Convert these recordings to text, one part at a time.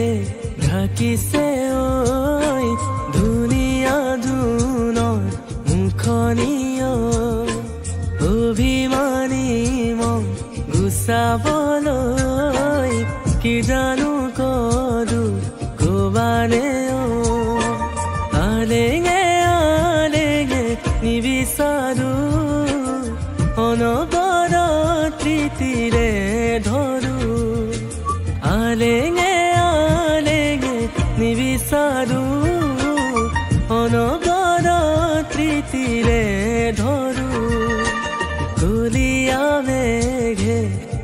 মেঘে ঢাকিছে ঐ ধুনীয়া জোনৰ মুখনিয় অভিমানী মন গুচাবলৈ কি জানো কৰো কবানে আলেঙে আলেঙে নিবিচাৰো অনবৰত প্ৰীতিৰে ধৰো আলেঙে আলেঙে নিবিচাৰো অনবৰত প্ৰীতিৰে ধৰো কুলিয়া মেঘে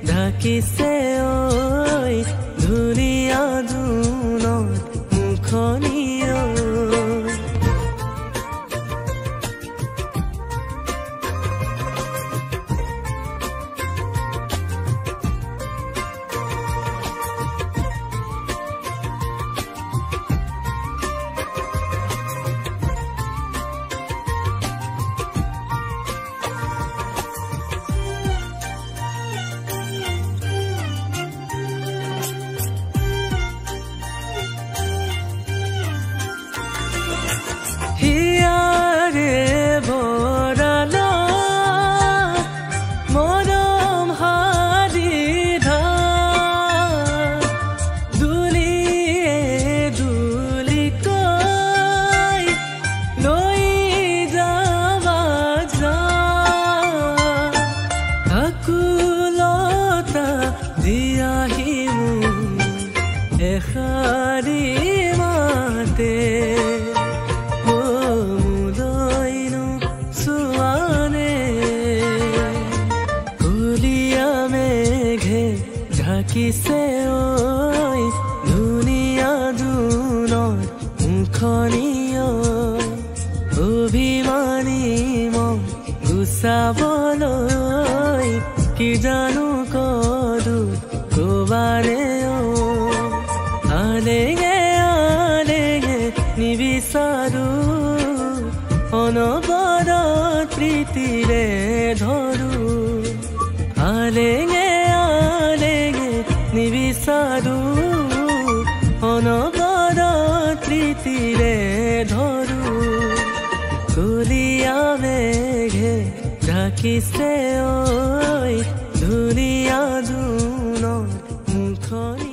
ঢাকিছে ঐ ধুনীয়া জোনৰ মুখনিয় হিয়াৰে ভৰালো মৰম হাৰিধাৰ দুলিয়ে দুলিকৈ লৈ যাবা আকুলতা দিয়াহি মোৰ এষাৰি মাতে ঢাকিছে ঐ ধুনীয়া জোনৰ মুখনিয় অভিমানী মন গুচাবলৈ কি জানো কৰো কবানে আলেঙে আলেঙে নিবিচাৰো অনবৰত প্ৰীতিৰে ধৰো আলেঙে আলেঙে নিবিচাৰো অনবৰত প্ৰীতিৰে ধৰো কুলিয়া মেঘে ঢাকিছে ঐ ধুনীয়া জোনৰ মুখনিয়